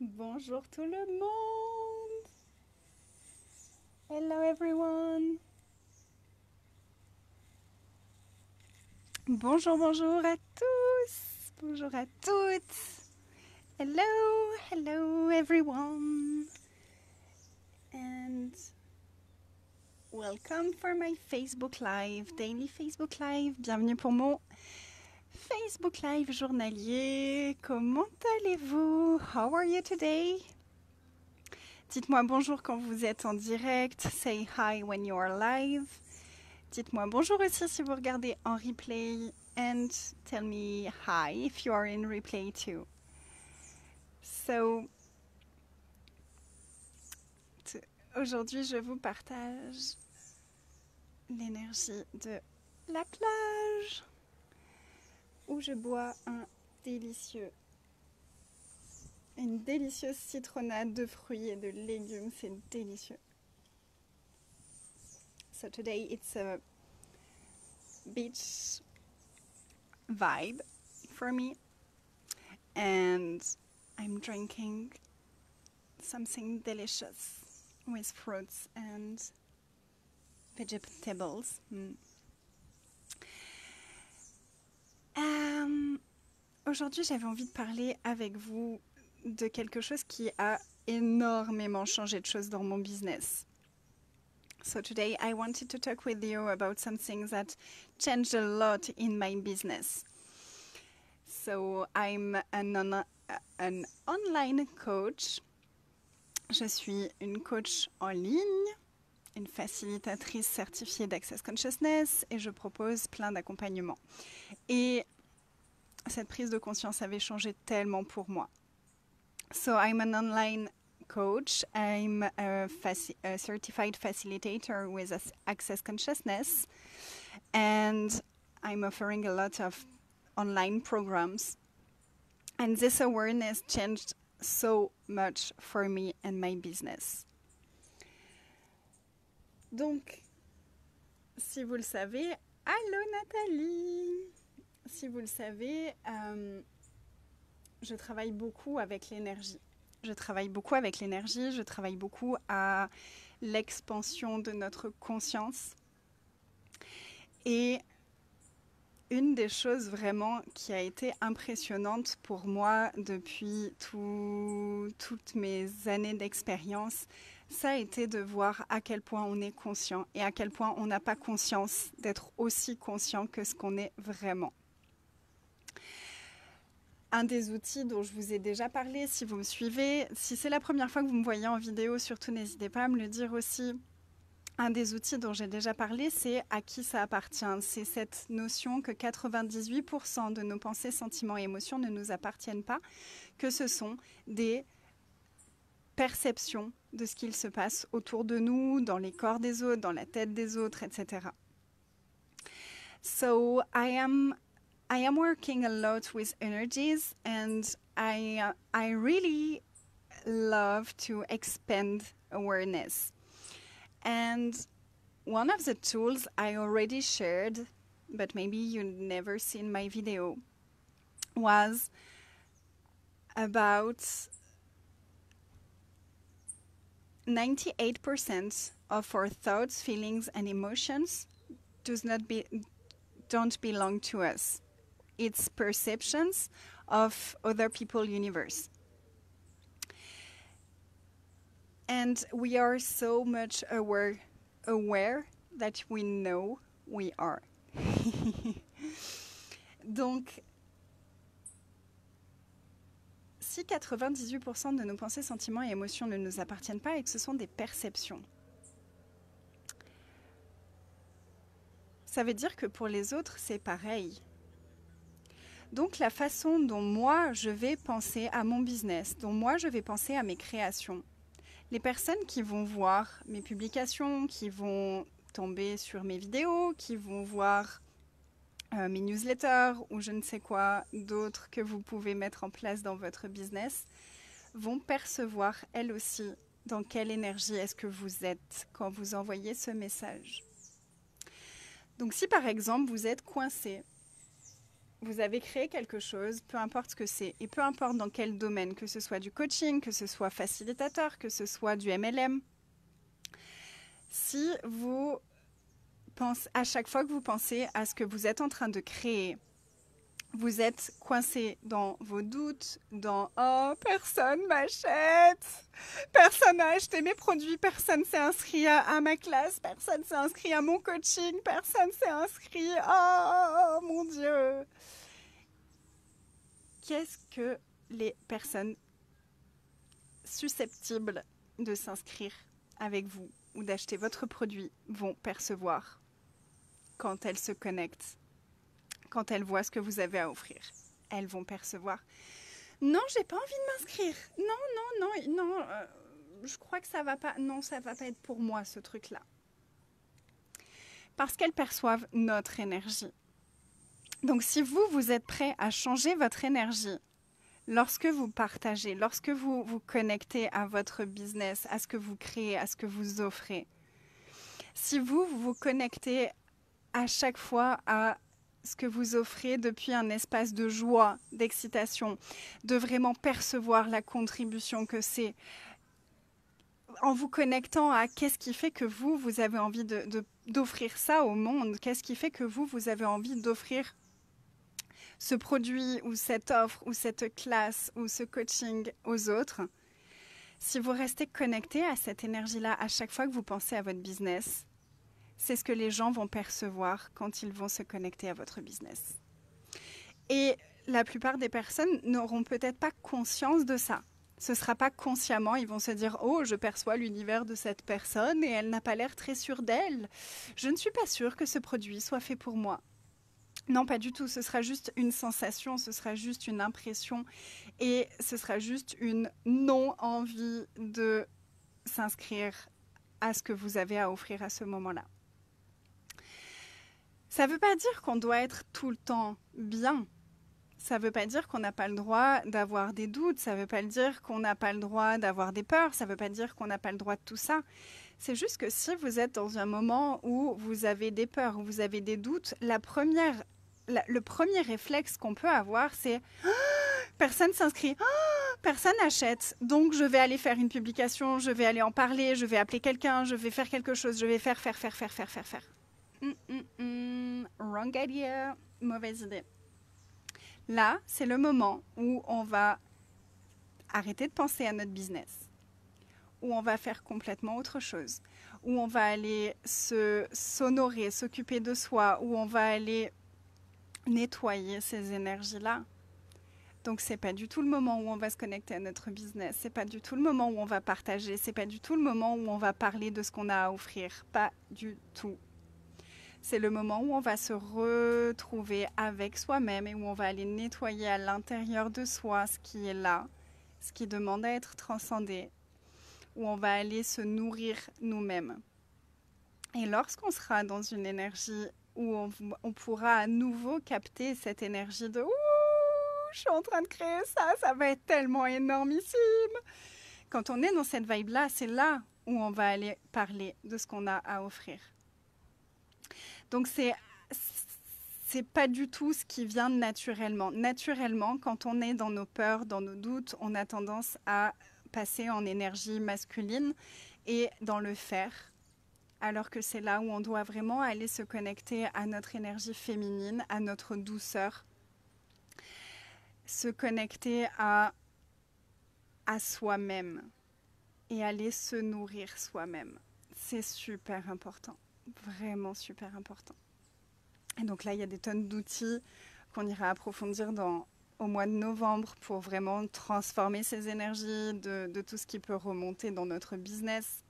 Bonjour tout le monde. Hello everyone. Bonjour, bonjour à tous. Bonjour à toutes. Hello, hello everyone. And welcome for my Facebook Live, daily Facebook Live. Bienvenue pour mon Facebook Live journalier. Comment allez-vous? How are you today? Dites-moi bonjour quand vous êtes en direct. Say hi when you are live. Dites-moi bonjour aussi si vous regardez en replay. And tell me hi if you are in replay too. So, aujourd'hui, je vous partage l'énergie de la plage où je bois une délicieuse citronnade de fruits et de légumes. C'est délicieux. So today it's a beach vibe for me, and I'm drinking something delicious with fruits and vegetables. Aujourd'hui, j'avais envie de parler avec vous de quelque chose qui a énormément changé de choses dans mon business. So today I wanted to talk with you about something that changed a lot in my business. So I'm an online coach. Je suis une coach en ligne, une facilitatrice certifiée d'Access Consciousness et je propose plein d'accompagnements. Et cette prise de conscience avait changé tellement pour moi. So I'm an online coach. I'm a certified facilitator with Access Consciousness, and I'm offering a lot of online programs. And this awareness changed so much for me and my business. Donc, si vous le savez, allô Nathalie! Si vous le savez, je travaille beaucoup avec l'énergie. Je travaille beaucoup à l'expansion de notre conscience. Et une des choses vraiment qui a été impressionnante pour moi depuis toutes mes années d'expérience, ça a été de voir à quel point on est conscient et à quel point on n'a pas conscience d'être aussi conscient que ce qu'on est vraiment. Un des outils dont je vous ai déjà parlé, si vous me suivez, si c'est la première fois que vous me voyez en vidéo, surtout n'hésitez pas à me le dire aussi. Un des outils dont j'ai déjà parlé, c'est à qui ça appartient. C'est cette notion que 98% de nos pensées, sentiments et émotions ne nous appartiennent pas, que ce sont des perceptions de ce qu'il se passe autour de nous, dans les corps des autres, dans la tête des autres, etc. So I am working a lot with energies, and I really love to expand awareness. And one of the tools I already shared, but maybe you never seen my video, was about 98% of our thoughts, feelings, and emotions don't belong to us. It's perceptions of other people's universe. And we are so much aware that we know we are. Donc, si 98% de nos pensées, sentiments et émotions ne nous appartiennent pas et que ce sont des perceptions, ça veut dire que pour les autres, c'est pareil. Donc la façon dont moi je vais penser à mon business, dont moi je vais penser à mes créations, les personnes qui vont voir mes publications, qui vont tomber sur mes vidéos, qui vont voir mes newsletters ou je ne sais quoi d'autre que vous pouvez mettre en place dans votre business, vont percevoir elles aussi dans quelle énergie est-ce que vous êtes quand vous envoyez ce message. Donc si par exemple vous êtes coincé vous avez créé quelque chose, peu importe ce que c'est, et peu importe dans quel domaine, que ce soit du coaching, que ce soit facilitateur, que ce soit du MLM, si vous pensez, à chaque fois que vous pensez à ce que vous êtes en train de créer, vous êtes coincé dans vos doutes, dans « Oh, personne m'achète, personne n'a acheté mes produits, personne s'est inscrit à ma classe, personne s'est inscrit à mon coaching, personne s'est inscrit, oh mon Dieu !» Qu'est-ce que les personnes susceptibles de s'inscrire avec vous ou d'acheter votre produit vont percevoir quand elles se connectent, quand elles voient ce que vous avez à offrir? Elles vont percevoir « Non, j'ai pas envie de m'inscrire. Non, je crois que ça va pas. Non, ça va pas être pour moi ce truc-là. » Parce qu'elles perçoivent notre énergie. Donc si vous êtes prêt à changer votre énergie, lorsque vous partagez, lorsque vous vous connectez à votre business, à ce que vous créez, à ce que vous offrez, si vous vous connectez à chaque fois à ce que vous offrez depuis un espace de joie, d'excitation, de vraiment percevoir la contribution que c'est, en vous connectant à qu'est-ce qui fait que vous avez envie d'offrir ça au monde, qu'est-ce qui fait que vous avez envie d'offrir ce produit ou cette offre ou cette classe ou ce coaching aux autres. Si vous restez connecté à cette énergie-là à chaque fois que vous pensez à votre business, c'est ce que les gens vont percevoir quand ils vont se connecter à votre business. Et la plupart des personnes n'auront peut-être pas conscience de ça. Ce ne sera pas consciemment, ils vont se dire « Oh, je perçois l'univers de cette personne et elle n'a pas l'air très sûre d'elle. Je ne suis pas sûre que ce produit soit fait pour moi. » Non, pas du tout. Ce sera juste une sensation, ce sera juste une impression et ce sera juste une non-envie de s'inscrire à ce que vous avez à offrir à ce moment-là. Ça ne veut pas dire qu'on doit être tout le temps bien. Ça ne veut pas dire qu'on n'a pas le droit d'avoir des doutes. Ça ne veut pas dire qu'on n'a pas le droit d'avoir des peurs. Ça ne veut pas dire qu'on n'a pas le droit de tout ça. C'est juste que si vous êtes dans un moment où vous avez des peurs, où vous avez des doutes, le premier réflexe qu'on peut avoir, c'est « Personne s'inscrit, personne n'achète, donc je vais aller faire une publication, je vais aller en parler, je vais appeler quelqu'un, je vais faire quelque chose, je vais faire. » Wrong idea, mauvaise idée. Là, c'est le moment où on va arrêter de penser à notre business, où on va faire complètement autre chose, où on va aller s'honorer, s'occuper de soi, où on va aller nettoyer ces énergies-là. Donc, c'est pas du tout le moment où on va se connecter à notre business, c'est pas du tout le moment où on va partager, c'est pas du tout le moment où on va parler de ce qu'on a à offrir, pas du tout. C'est le moment où on va se retrouver avec soi-même et où on va aller nettoyer à l'intérieur de soi ce qui est là, ce qui demande à être transcendé, où on va aller se nourrir nous-mêmes. Et lorsqu'on sera dans une énergie où on pourra à nouveau capter cette énergie de « Ouh, je suis en train de créer ça, ça va être tellement énormissime !» Quand on est dans cette vibe-là, c'est là où on va aller parler de ce qu'on a à offrir. Donc, c'est pas du tout ce qui vient naturellement. Naturellement, quand on est dans nos peurs, dans nos doutes, on a tendance à passer en énergie masculine et dans le faire. Alors que c'est là où on doit vraiment aller se connecter à notre énergie féminine, à notre douceur. Se connecter à soi-même et aller se nourrir soi-même. C'est super important. Vraiment super important. Et donc là, il y a des tonnes d'outils qu'on ira approfondir au mois de novembre pour vraiment transformer ces énergies de tout ce qui peut remonter dans notre business.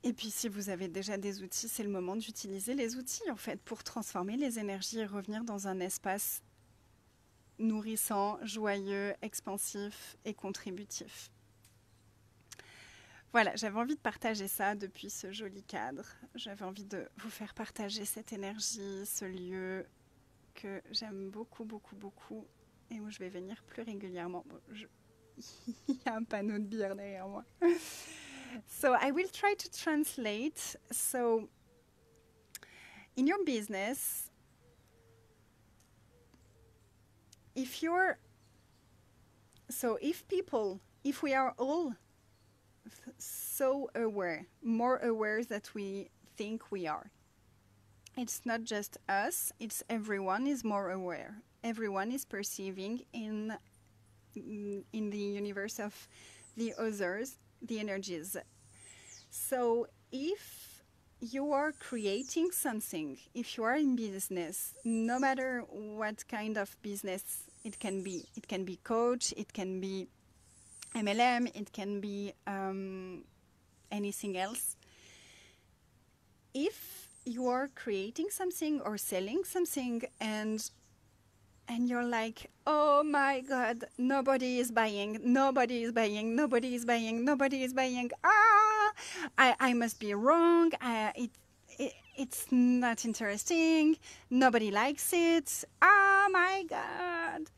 Et puis, si vous avez déjà des outils, c'est le moment d'utiliser les outils, en fait, pour transformer les énergies et revenir dans un espace nourrissant, joyeux, expansif et contributif. Voilà, j'avais envie de partager ça depuis ce joli cadre. J'avais envie de vous faire partager cette énergie, ce lieu que j'aime beaucoup, beaucoup, beaucoup et où je vais venir plus régulièrement. Bon, il y a un panneau de bière derrière moi. So I will try to translate. So in your business, if we are all so aware, more aware than we think we are, it's not just us, it's everyone is more aware. Everyone is perceiving in the universe of the others, the energies. So if you are creating something, if you are in business, no matter what kind of business it can be coach, it can be MLM, it can be anything else. If you are creating something or selling something and you're like, oh my God, nobody is buying. I must be wrong. It's not interesting. Nobody likes it. Oh my God.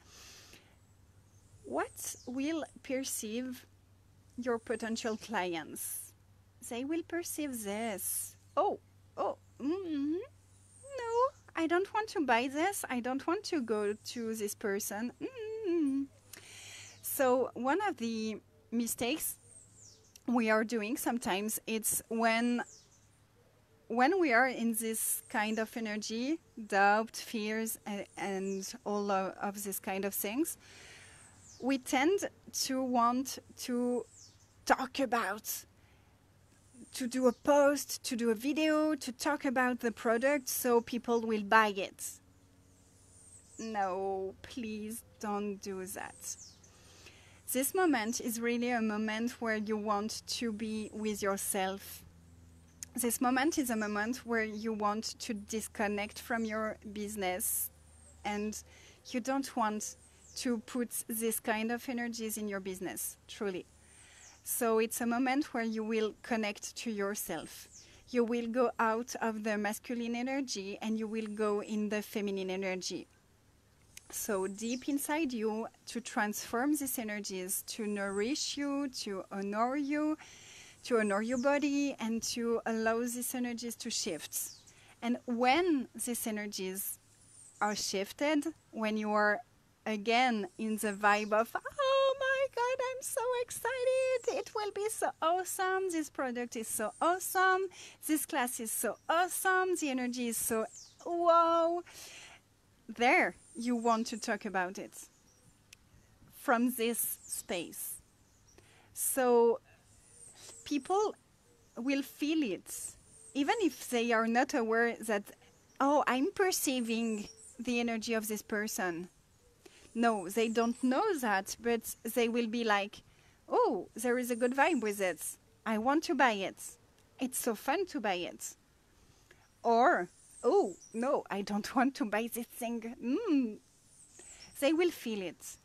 What will perceive your potential clients? They will perceive this. No, I don't want to buy this. I don't want to go to this person. So one of the mistakes we are doing sometimes, it's when we are in this kind of energy, doubt, fears, and all of this kind of things, we tend to want to talk about, to do a post, to do a video, to talk about the product so people will buy it. No, please don't do that. This moment is really a moment where you want to be with yourself. This moment is a moment where you want to disconnect from your business, and you don't want to put this kind of energies in your business, truly. So it's a moment where you will connect to yourself. You will go out of the masculine energy and you will go in the feminine energy. So deep inside you, to transform these energies, to nourish you, to honor your body, and to allow these energies to shift. And when these energies are shifted, when you are again in the vibe of, oh my God, I'm so excited, it will be so awesome, this product is so awesome, this class is so awesome, the energy is so wow, there you want to talk about it from this space. So people will feel it, even if they are not aware that, oh, I'm perceiving the energy of this person. No, they don't know that, but they will be like, oh, there is a good vibe with it. I want to buy it. It's so fun to buy it. Or, oh, no, I don't want to buy this thing. They will feel it.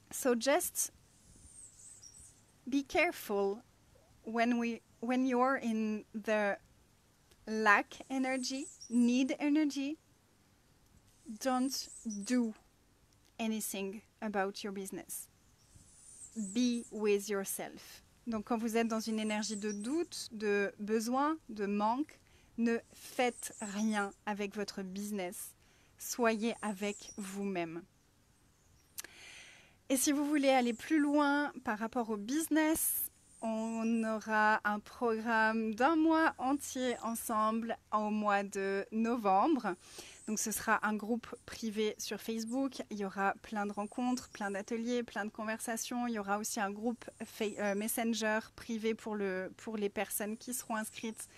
So just be careful when you're in the lack energy, need energy. Don't do anything about your business. Be with yourself. Donc quand vous êtes dans une énergie de doute, de besoin, de manque, ne faites rien avec votre business. Soyez avec vous-même. Et si vous voulez aller plus loin par rapport au business, on aura un programme d'1 mois entier ensemble au mois de novembre. Donc ce sera un groupe privé sur Facebook. Il y aura plein de rencontres, plein d'ateliers, plein de conversations. Il y aura aussi un groupe Messenger privé pour les personnes qui seront inscrites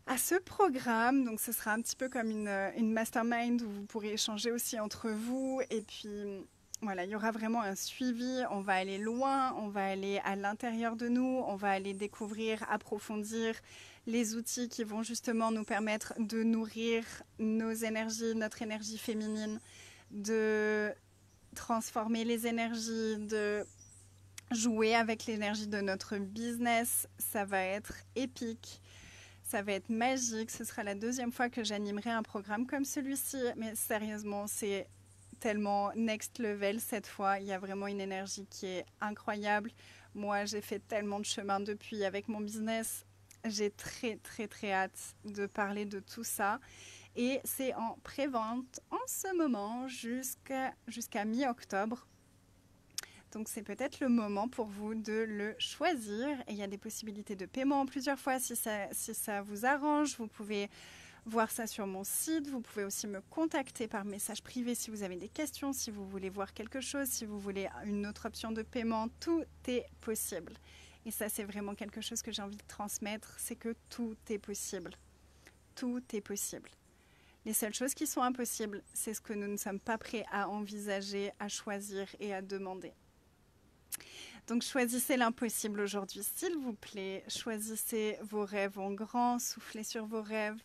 à ce programme. Donc ce sera un petit peu comme une mastermind où vous pourrez échanger aussi entre vous. Et puis voilà, il y aura vraiment un suivi. On va aller loin, on va aller à l'intérieur de nous, on va aller découvrir, approfondir les outils qui vont justement nous permettre de nourrir nos énergies, notre énergie féminine, de transformer les énergies, de jouer avec l'énergie de notre business. Ça va être épique, ça va être magique. Ce sera la 2e fois que j'animerai un programme comme celui-ci, mais sérieusement, c'est tellement next level cette fois. Il y a vraiment une énergie qui est incroyable. Moi, j'ai fait tellement de chemin depuis avec mon business. J'ai très, très, très hâte de parler de tout ça. Et c'est en pré-vente en ce moment jusqu'à mi-octobre. Donc c'est peut-être le moment pour vous de le choisir. Et il y a des possibilités de paiement en plusieurs fois si ça vous arrange. Vous pouvez voir ça sur mon site. Vous pouvez aussi me contacter par message privé si vous avez des questions, si vous voulez voir quelque chose, si vous voulez une autre option de paiement. Tout est possible. Et ça, c'est vraiment quelque chose que j'ai envie de transmettre, c'est que tout est possible. Tout est possible. Les seules choses qui sont impossibles, c'est ce que nous ne sommes pas prêts à envisager, à choisir et à demander. Donc choisissez l'impossible aujourd'hui, s'il vous plaît. Choisissez vos rêves en grand, soufflez sur vos rêves.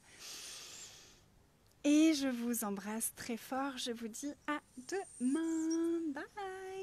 Et je vous embrasse très fort. Je vous dis à demain. Bye!